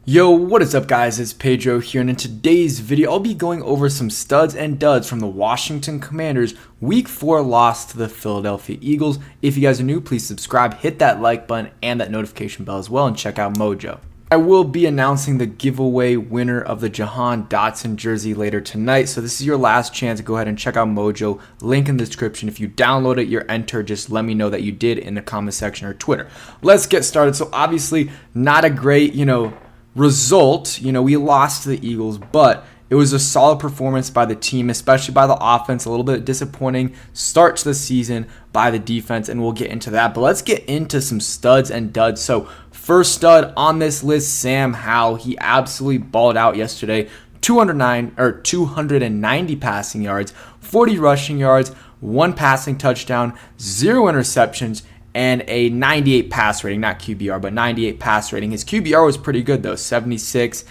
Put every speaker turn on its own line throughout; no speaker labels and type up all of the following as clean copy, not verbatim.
Yo, what is up guys, it's Pedro here, and in today's video I'll be going over some studs and duds from the Washington Commanders Week 4 loss to the Philadelphia Eagles. If you guys are new, please subscribe, hit that like button and that notification bell as well, and check out Mojo. I will be announcing the giveaway winner of the Jahan Dotson jersey later tonight, so this is your last chance to go ahead and check out Mojo. Link in the description. If you download it, you're entered. Just let me know that you did in the comment section or Twitter. Let's get started. So obviously not a great, result. We lost to the Eagles, but it was a solid performance by the team, especially by the offense. A little bit disappointing start to the season by the defense, and we'll get into that. But let's get into some studs and duds. So first stud on this list, Sam Howell. He absolutely balled out yesterday. 290 passing yards, 40 rushing yards, 1 passing touchdown, 0 interceptions, and a 98 pass rating, not QBR, but 98 pass rating. His QBR was pretty good though, 76.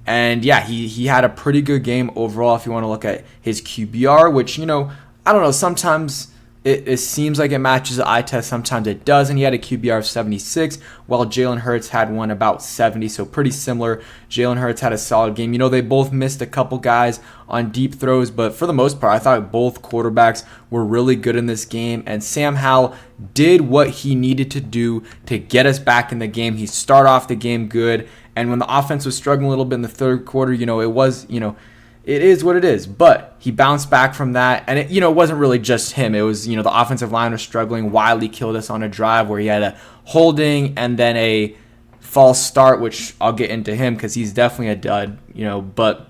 And yeah, he had a pretty good game overall if you want to look at his QBR, which, I don't know, sometimes it seems like it matches the eye test, sometimes it doesn't. He had a QBR of 76, while Jalen Hurts had one about 70, so pretty similar. Jalen Hurts had a solid game. They both missed a couple guys on deep throws, but for the most part, I thought both quarterbacks were really good in this game, and Sam Howell did what he needed to do to get us back in the game. He started off the game good, and when the offense was struggling a little bit in the third quarter, it is what it is, but he bounced back from that, and it wasn't really just him. It was, the offensive line was struggling. Wiley killed us on a drive where he had a holding and then a false start, which I'll get into him because he's definitely a dud, but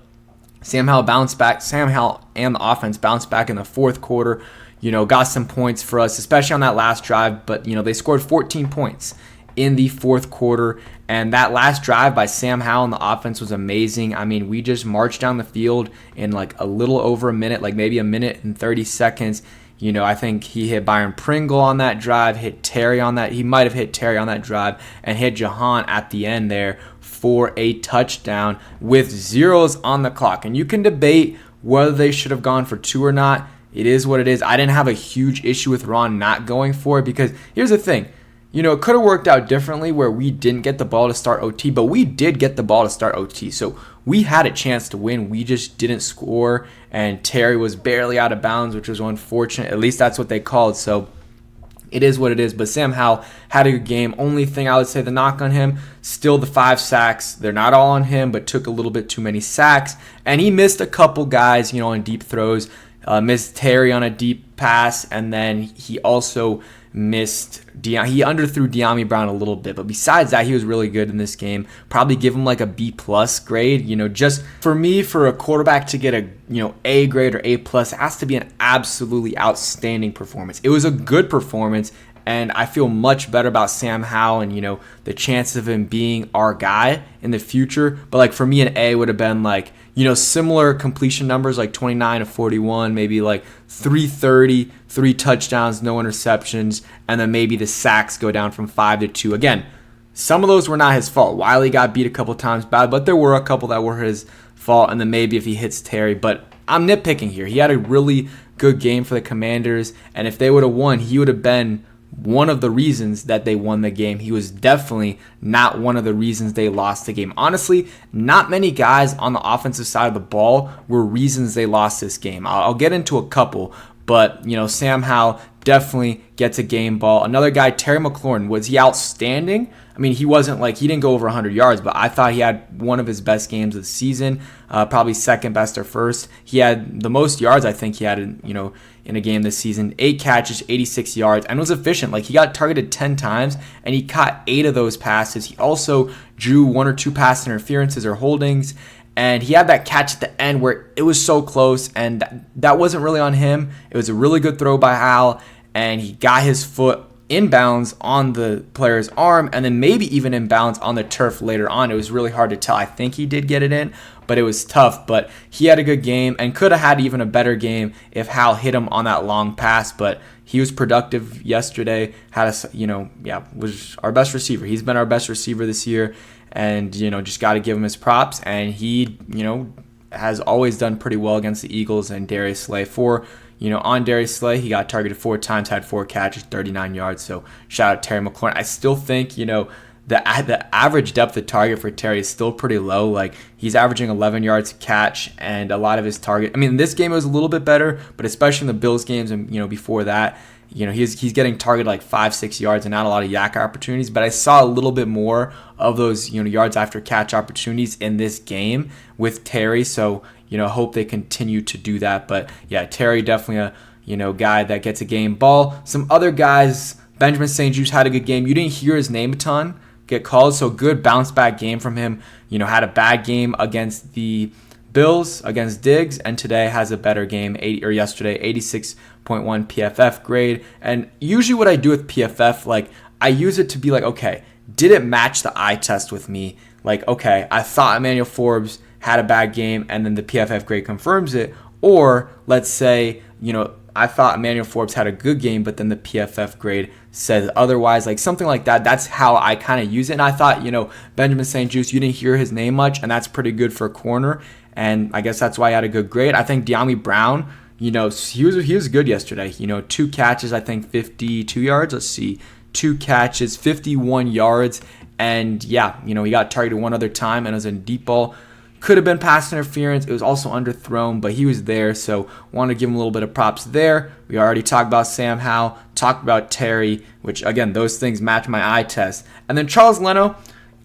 Sam Howell bounced back. Sam Howell and the offense bounced back in the fourth quarter, got some points for us, especially on that last drive, but, they scored 14 points in the fourth quarter, and that last drive by Sam Howell and the offense was amazing. I mean, we just marched down the field in like a little over a minute, like maybe a minute and 30 seconds. I think he hit Byron Pringle on that drive, hit Terry on that. He might have hit Terry on that drive and hit Jahan at the end there for a touchdown with zeros on the clock. And you can debate whether they should have gone for 2 or not. It is what it is. I didn't have a huge issue with Ron not going for it because here's the thing. It could have worked out differently where we didn't get the ball to start OT, but we did get the ball to start OT. So we had a chance to win. We just didn't score, and Terry was barely out of bounds, which was unfortunate. At least that's what they called. So it is what it is. But Sam Howell had a good game. Only thing I would say the knock on him, still the 5 sacks. They're not all on him, but took a little bit too many sacks. And he missed a couple guys, on deep throws. Missed Terry on a deep pass, and then he also missed he underthrew De'Ami Brown a little bit, but besides that, he was really good in this game. Probably give him like a B+ grade. Just for me, for a quarterback to get a A grade or A+, it has to be an absolutely outstanding performance. It was a good performance, and I feel much better about Sam Howell and the chances of him being our guy in the future. But like for me, an A would have been like similar completion numbers, like 29 to 41, maybe like 330, 3 touchdowns, no interceptions, and then maybe the sacks go down from 5 to 2. Again, some of those were not his fault. Wiley got beat a couple times bad, but there were a couple that were his fault, and then maybe if he hits Terry. But I'm nitpicking here. He had a really good game for the Commanders, and if they would have won, he would have been one of the reasons that they won the game. He was definitely not one of the reasons they lost the game. Honestly, not many guys on the offensive side of the ball were reasons they lost this game. I'll get into a couple, but Sam Howell definitely gets a game ball. Another guy, Terry McLaurin, was he outstanding? I mean, he didn't go over 100 yards, but I thought he had one of his best games of the season, probably second best or first. He had the most yards I think he had in a game this season, 8 catches, 86 yards, and was efficient. Like, he got targeted 10 times, and he caught 8 of those passes. He also drew 1 or 2 pass interferences or holdings, and he had that catch at the end where it was so close, and that wasn't really on him. It was a really good throw by Howell, and he got his foot inbounds on the player's arm, and then maybe even inbounds on the turf later on. It was really hard to tell. I think he did get it in, but it was tough. But he had a good game and could have had even a better game if Hal hit him on that long pass. But he was productive yesterday. Was our best receiver. He's been our best receiver this year, and just got to give him his props. And he has always done pretty well against the Eagles and Darius Slay. On Darius Slay, he got targeted 4 times, had 4 catches, 39 yards. So shout out Terry McLaurin. I still think, the average depth of target for Terry is still pretty low. Like, he's averaging 11 yards to catch, and a lot of his target. I mean, in this game it was a little bit better, but especially in the Bills games and before that, he's getting targeted like 5-6 yards and not a lot of yak opportunities. But I saw a little bit more of those yards after catch opportunities in this game with Terry. So hope they continue to do that. But yeah, Terry definitely a guy that gets a game ball. Some other guys, Benjamin St-Juste had a good game. You didn't hear his name a ton get called, so good bounce back game from him. Had a bad game against the Bills, against Diggs, and today has a better game, yesterday, 86.1 PFF grade. And usually what I do with PFF, like, I use it to be like, okay, did it match the eye test with me? Like, okay, I thought Manuel Forbes had a bad game, and then the PFF grade confirms it. Or let's say, I thought Manuel Forbes had a good game, but then the PFF grade says otherwise, like something like that. That's how I kind of use it. And I thought, Benjamin St-Juste, you didn't hear his name much, and that's pretty good for a corner. And I guess that's why he had a good grade. I think De'Ami Brown, he was good yesterday. 2 catches, I think 52 yards. Let's see, 2 catches, 51 yards. And yeah, he got targeted one other time, and it was a deep ball. Could have been pass interference. It was also underthrown, but he was there, so want to give him a little bit of props there. We already talked about Sam Howell, talked about Terry, which again, those things match my eye test. And then Charles Leno,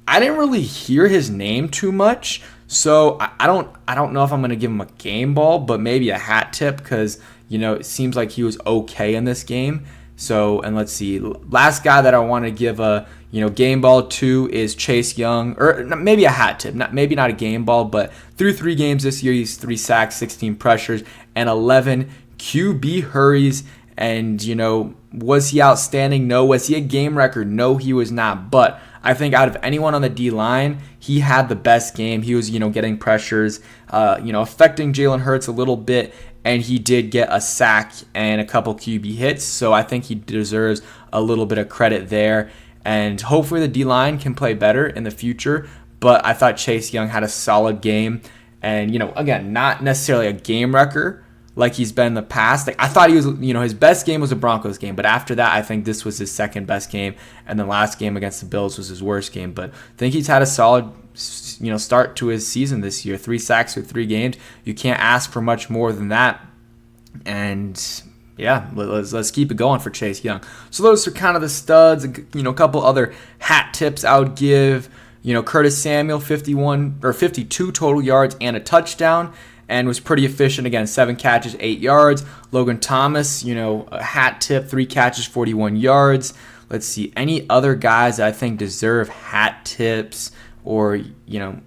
I didn't really hear his name too much, so I don't know if I'm going to give him a game ball, but maybe a hat tip, because it seems like he was okay in this game. So, and let's see, last guy that I want to give a game ball to is Chase Young, or maybe a hat tip, maybe not a game ball, but through 3 games this year, he's 3 sacks, 16 pressures, and 11 QB hurries. And, was he outstanding? No. Was he a game record? No, he was not. But I think out of anyone on the D-line, he had the best game. He was, getting pressures, affecting Jalen Hurts a little bit, and he did get a sack and a couple QB hits. So I think he deserves a little bit of credit there. And hopefully the D-line can play better in the future. But I thought Chase Young had a solid game. And, again, not necessarily a game wrecker like he's been in the past. Like, I thought he was, his best game was the Broncos game. But after that, I think this was his second best game. And the last game against the Bills was his worst game. But I think he's had a solid, start to his season this year. 3 sacks through 3 games. You can't ask for much more than that. And yeah, let's keep it going for Chase Young. So those are kind of the studs. A couple other hat tips I would give. Curtis Samuel, 52 total yards and a touchdown, and was pretty efficient again. 7 catches, 8 yards. Logan Thomas, a hat tip, 3 catches, 41 yards. Let's see, any other guys that I think deserve hat tips, or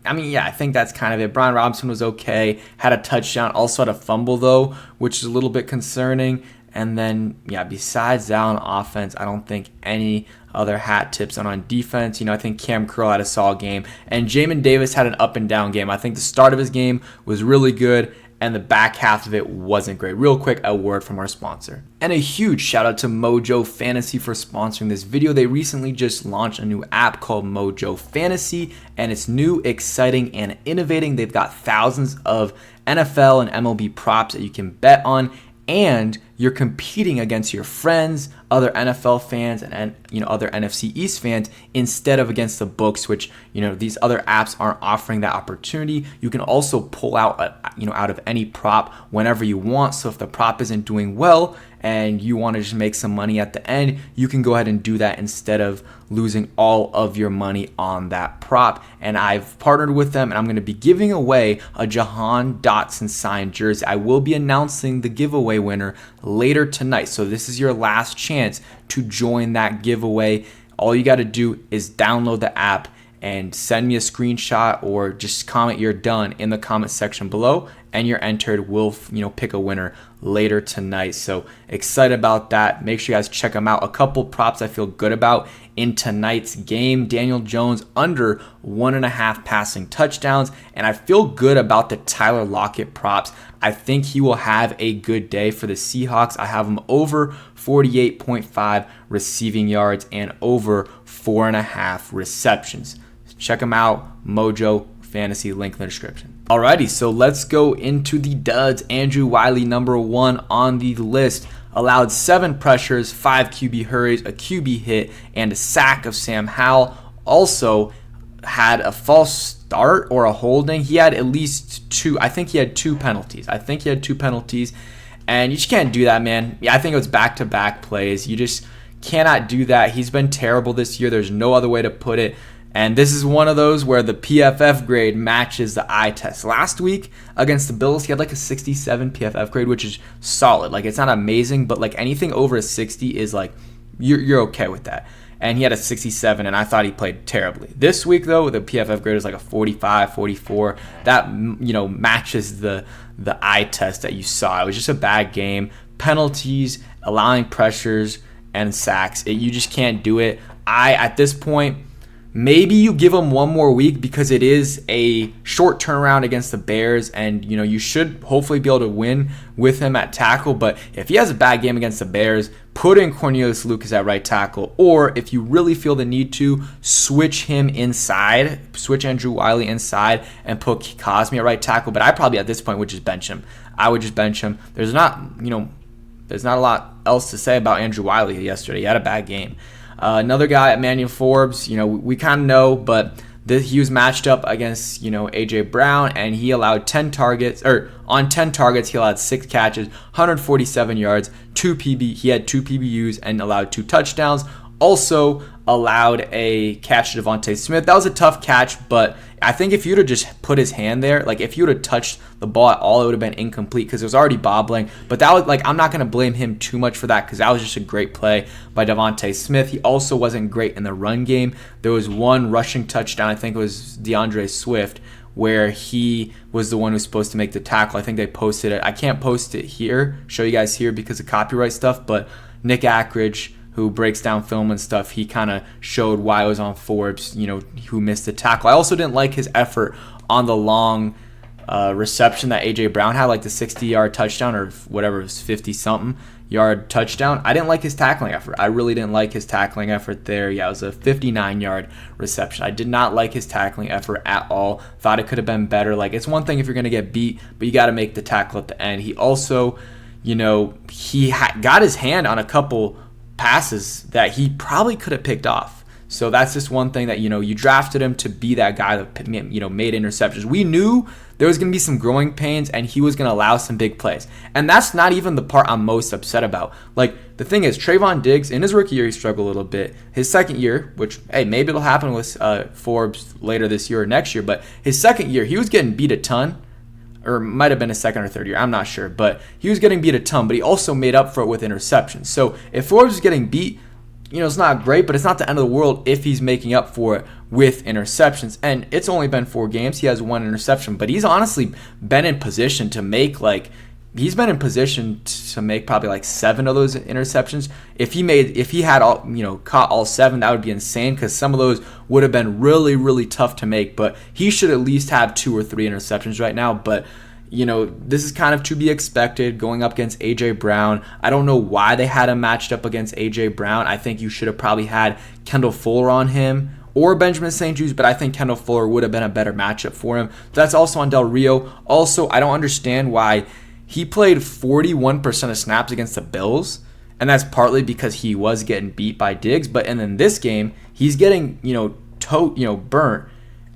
I think that's kind of it. Brian Robinson was okay, had a touchdown, also had a fumble though, which is a little bit concerning. And then, besides that on offense, I don't think any other hat tips. And on defense, I think Cam Curl had a solid game. And Jamin Davis had an up and down game. I think the start of his game was really good, and the back half of it wasn't great. Real quick, a word from our sponsor. And a huge shout out to Mojo Fantasy for sponsoring this video. They recently just launched a new app called Mojo Fantasy, and it's new, exciting, and innovating. They've got thousands of NFL and MLB props that you can bet on, and you're competing against your friends, other NFL fans, and other NFC East fans, instead of against the books, which these other apps aren't offering that opportunity. You can also pull out out of any prop whenever you want. So if the prop isn't doing well and you want to just make some money at the end, you can go ahead and do that instead of losing all of your money on that prop. And I've partnered with them, and I'm going to be giving away a Jahan Dotson signed jersey. I will be announcing the giveaway winner later tonight. So this is your last chance to join that giveaway. All you got to do is download the app and send me a screenshot, or just comment you're done in the comment section below, and you're entered. We'll pick a winner later tonight. So excited about that. Make sure you guys check them out. A couple props I feel good about in tonight's game. Daniel Jones under 1.5 passing touchdowns, and I feel good about the Tyler Lockett props. I think he will have a good day for the Seahawks. I have him over 48.5 receiving yards and over 4.5 receptions. Check them out, Mojo Fantasy, link in the description. Alrighty, so let's go into the duds. Andrew Wiley, number 1 on the list, allowed 7 pressures, 5 QB hurries, a QB hit, and a sack of Sam Howell. also had a false start or a holding. He had at least two. I think he had two penalties. And you just can't do that, man. Yeah, I think it was back-to-back plays. You just cannot do that. He's been terrible this year. There's no other way to put it. And this is one of those where the PFF grade matches the eye test. Last week against the Bills, he had like a 67 PFF grade, which is solid. Like, it's not amazing, but like anything over a 60 is like you're okay with that. And he had a 67, and I thought he played terribly. This week, though, the PFF grade is like a 45, 44. That, matches the eye test that you saw. It was just a bad game. Penalties, allowing pressures, and sacks. You just can't do it. At this point, maybe you give him one more week because it is a short turnaround against the Bears, and you should hopefully be able to win with him at tackle. But if he has a bad game against the Bears, put in Cornelius Lucas at right tackle, or if you really feel the need to, switch him inside, switch Andrew Wiley inside, and put Cosme at right tackle. But I probably at this point would just bench him. I would just bench him. There's not a lot else to say about Andrew Wiley yesterday. He had a bad game. Another guy at Manuel Forbes, we kind of know, but he was matched up against, A.J. Brown, and he allowed 10 targets, or on 10 targets, he allowed 6 catches, 147 yards, he had 2 PBUs, and allowed 2 touchdowns. Also allowed a catch to Devontae Smith. That was a tough catch, but I think if you'd have just put his hand there, like if you would have touched the ball at all, it would have been incomplete because it was already bobbling. But that was I'm not going to blame him too much for that because that was just a great play by Devontae Smith. He also wasn't great in the run game. There was one rushing touchdown, I think it was DeAndre Swift, where he was the one who was supposed to make the tackle. I think they posted it. I can't post it here, show you guys here because of copyright stuff, but Nick Ackridge, who breaks down film and stuff, he kind of showed why it was on Forbes, who missed the tackle. I also didn't like his effort on the long reception that A.J. Brown had, like the 60-yard touchdown or whatever, it was 50-something yard touchdown. I didn't like his tackling effort. I really didn't like his tackling effort there. Yeah, it was a 59-yard reception. I did not like his tackling effort at all. Thought it could have been better. Like, it's one thing if you're going to get beat, but you got to make the tackle at the end. He also, he got his hand on a couple passes that he probably could have picked off. So that's just one thing that, you drafted him to be that guy that, made interceptions. We knew there was going to be some growing pains and he was going to allow some big plays. And that's not even the part I'm most upset about. Like, the thing is, Trayvon Diggs, in his rookie year, he struggled a little bit. His second year, which, hey, maybe it'll happen with Forbes later this year or next year, but his second year, he was getting beat a ton. Or might have been his second or third year, I'm not sure. But he was getting beat a ton, but he also made up for it with interceptions. So if Forbes is getting beat, it's not great, but it's not the end of the world if he's making up for it with interceptions. And it's only been 4 games. He has 1 interception, but he's honestly been in position to make probably like 7 of those interceptions. If he had all, caught all 7, that would be insane because some of those would have been really, really tough to make. But he should at least have 2 or 3 interceptions right now. But this is kind of to be expected going up against A.J. Brown. I don't know why they had him matched up against A.J. Brown. I think you should have probably had Kendall Fuller on him or Benjamin St. Juste, but I think Kendall Fuller would have been a better matchup for him. That's also on Del Rio. Also, I don't understand why he played 41% of snaps against the Bills, and that's partly because he was getting beat by Diggs. But and in this game, he's getting burnt,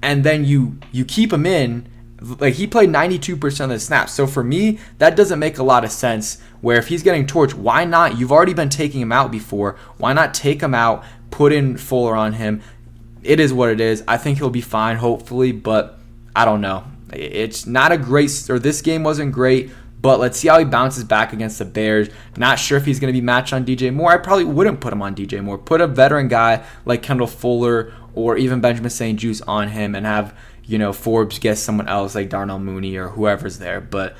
and then you keep him in. Like, he played 92% of the snaps. So for me, that doesn't make a lot of sense. Where if he's getting torched, why not? You've already been taking him out before. Why not take him out, put in Fuller on him? It is what it is. I think he'll be fine, hopefully, but I don't know. It's not a great, or this game wasn't great. But let's see how he bounces back against the Bears. Not sure if he's going to be matched on DJ Moore. I probably wouldn't put him on DJ Moore. Put a veteran guy like Kendall Fuller or even Benjamin St. Juste on him and have, Forbes get someone else like Darnell Mooney or whoever's there. But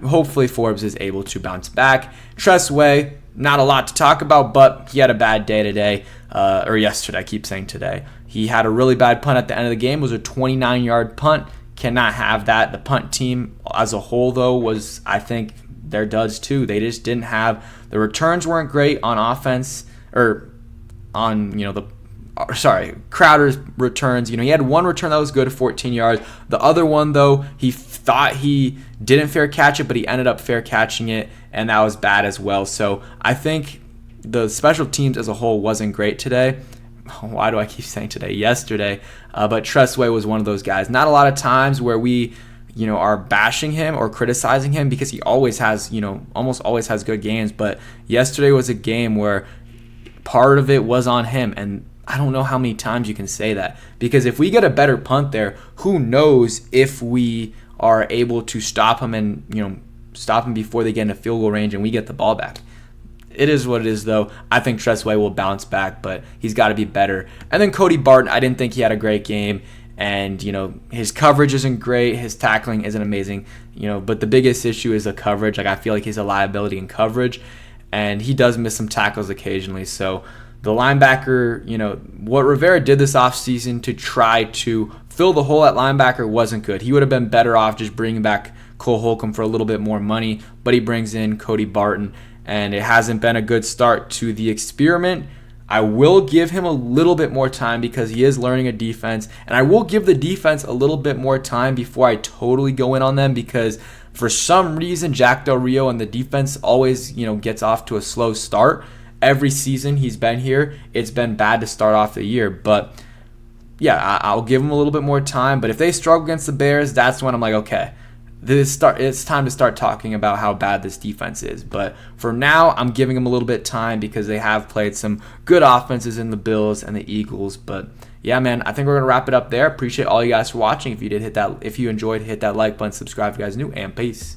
hopefully Forbes is able to bounce back. Tress Way, not a lot to talk about, but he had a bad day today, or yesterday. I keep saying today. He had a really bad punt at the end of the game. It was a 29-yard punt. Cannot have that. The punt team as a whole, though, was, I think, their duds too. They just didn't have, the returns weren't great on offense, or on, Crowder's returns. He had one return that was good, 14 yards. The other one, though, he thought he didn't fair catch it, but he ended up fair catching it, and that was bad as well. So I think the special teams as a whole wasn't great today. why do I keep saying today? Yesterday. But Tressway was one of those guys. Not a lot of times where we, are bashing him or criticizing him because he always has, almost always has good games. But yesterday was a game where part of it was on him. And I don't know how many times you can say that. Because if we get a better punt there, who knows if we are able to stop him and, stop him before they get in a field goal range and we get the ball back. It is what it is, though. I think Tressway will bounce back, but he's got to be better. And then Cody Barton, I didn't think he had a great game. And, his coverage isn't great. His tackling isn't amazing. But the biggest issue is the coverage. Like, I feel like he's a liability in coverage. And he does miss some tackles occasionally. So the linebacker, what Rivera did this offseason to try to fill the hole at linebacker wasn't good. He would have been better off just bringing back Cole Holcomb for a little bit more money. But he brings in Cody Barton. And it hasn't been a good start to the experiment. I will give him a little bit more time because he is learning a defense. And I will give the defense a little bit more time before I totally go in on them because for some reason, Jack Del Rio and the defense always, gets off to a slow start. Every season he's been here, it's been bad to start off the year. But, yeah, I'll give him a little bit more time. But if they struggle against the Bears, that's when I'm like, okay. It's time to start talking about how bad this defense is. But for now, I'm giving them a little bit of time because they have played some good offenses in the Bills and the Eagles. But yeah, man, I think we're gonna wrap it up there. Appreciate all you guys for watching. If you enjoyed, hit that like button, subscribe if you guys are new, and peace.